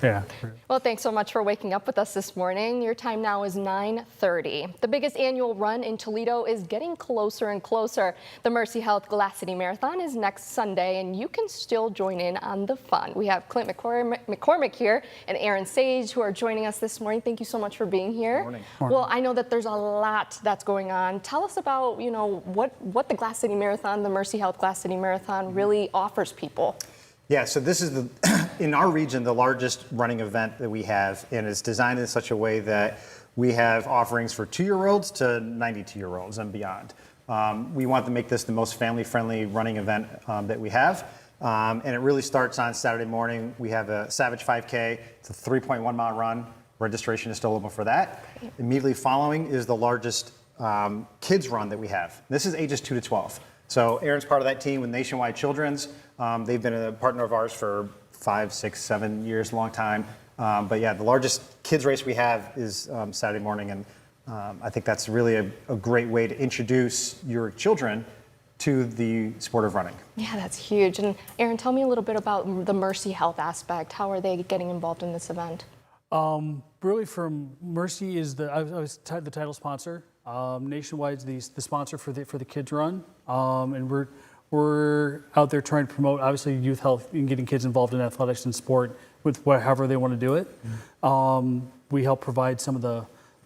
Yeah. Well, thanks so much for waking up with us this morning. Your time now is 9:30. The biggest annual run in Toledo is getting closer and closer. The Mercy Health Glass City Marathon is next Sunday, and you can still join in on the fun. We have Clint McCormick here and Aaron Sage who are joining us this morning. Thank you so much for being here. Morning. Well, I know that there's a lot that's going on. Tell us about, what the Glass City Marathon, the Mercy Health Glass City Marathon really offers people. Yeah, so this is in our region, the largest running event that we have, and it's designed in such a way that we have offerings for 2-year-olds to 92-year-olds and beyond. We want to make this the most family-friendly running event that we have, and it really starts on Saturday morning. We have a Savage 5K. It's a 3.1-mile run. Registration is still open for that. Great. Immediately following is the largest kids run that we have. This is ages 2 to 12. So Aaron's part of that team with Nationwide Children's. They've been a partner of ours for 5, 6, 7 years, a long time. But yeah, the largest kids race we have is Saturday morning, and I think that's really a great way to introduce your children to the sport of running. Yeah, that's huge. And Aaron, tell me a little bit about the Mercy Health aspect. How are they getting involved in this event? Really, from Mercy is I was the title sponsor. Nationwide is the sponsor for the kids run, and we're out there trying to promote obviously youth health and getting kids involved in athletics and sport with however they want to do it. We help provide some of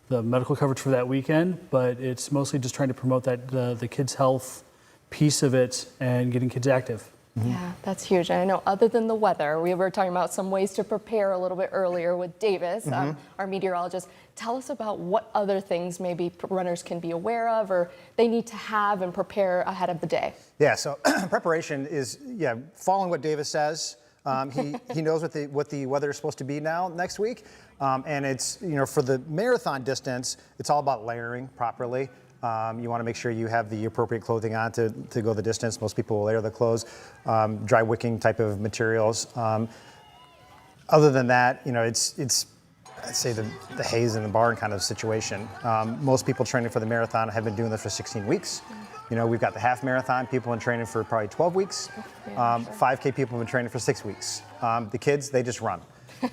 the medical coverage for that weekend, but it's mostly just trying to promote that the kids' health piece of it and getting kids active. Yeah, that's huge. And I know other than the weather, we were talking about some ways to prepare a little bit earlier with Davis, our meteorologist. Tell us about what other things maybe runners can be aware of or they need to have and prepare ahead of the day. Yeah, so preparation is, following what Davis says. He knows what the weather is supposed to be now next week. And it's, for the marathon distance, it's all about layering properly. You want to make sure you have the appropriate clothing on to go the distance. Most people will layer the clothes, dry wicking type of materials. Other than that, it's I'd say the haze in the barn kind of situation. Most people training for the marathon have been doing this for 16 weeks. We've got the half marathon, people in training for probably 12 weeks. 5K people have been training for 6 weeks. The kids, they just run.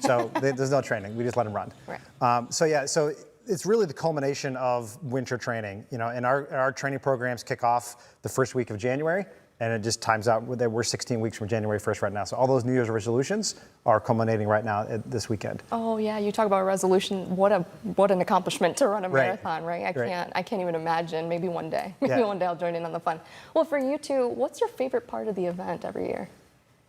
So there's no training, we just let them run. Right. So it's really the culmination of winter training, and our training programs kick off the first week of January, and it just times out. We're 16 weeks from January 1st right now. So all those New Year's resolutions are culminating right now this weekend. Oh yeah, you talk about a resolution. What an accomplishment to run a marathon, right? I can't even imagine. Maybe one day. Maybe one day I'll join in on the fun. Well, for you two, what's your favorite part of the event every year?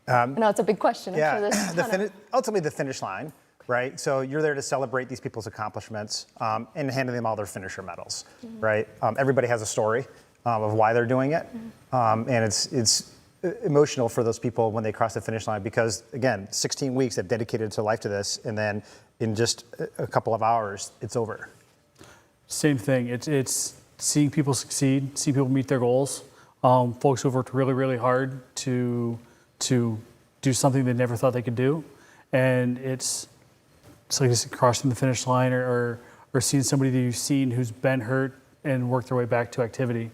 No, it's a big question. I'm sure there's ultimately the finish line. Right, so you're there to celebrate these people's accomplishments and handing them all their finisher medals, right? Everybody has a story of why they're doing it, and it's emotional for those people when they cross the finish line because, again, 16 weeks they've dedicated their life to this, and then in just a couple of hours, it's over. Same thing. It's seeing people succeed, seeing people meet their goals. Folks who've worked really, really hard to do something they never thought they could do, and it's like just crossing the finish line or seeing somebody that you've seen who's been hurt and worked their way back to activity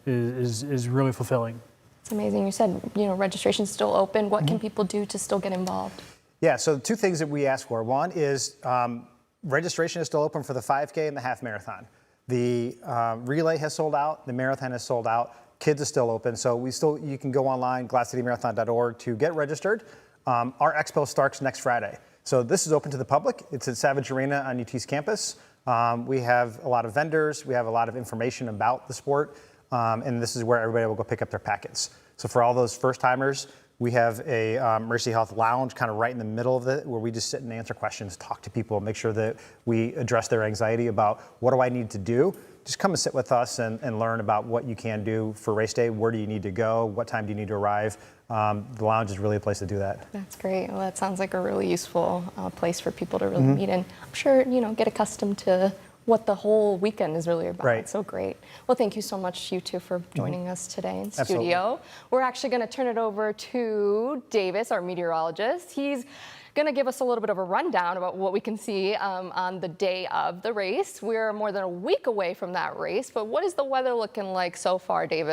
is really fulfilling. It's amazing. You said, registration's still open. What can people do to still get involved? Yeah, so 2 things that we ask for. One is registration is still open for the 5K and the half marathon. The relay has sold out. The marathon has sold out. Kids is still open. So you can go online, glasscitymarathon.org to get registered. Our expo starts next Friday. So this is open to the public. It's at Savage Arena on UT's campus. We have a lot of vendors. We have a lot of information about the sport. And this is where everybody will go pick up their packets. So for all those first timers, we have a Mercy Health lounge kind of right in the middle of it where we just sit and answer questions, talk to people, make sure that we address their anxiety about what do I need to do. Just come and sit with us and learn about what you can do for race day. Where do you need to go? What time do you need to arrive? The lounge is really a place to do that. That's great. Well, that sounds like a really useful place for people to really meet and I'm sure, get accustomed to what the whole weekend is really about. Right. So great. Well, thank you so much, you two, for joining us today in Absolutely. studio. We're actually going to turn it over to Davis, our meteorologist. He's going to give us a little bit of a rundown about what we can see on the day of the race. We're more than a week away from that race, but what is the weather looking like so far, Davis?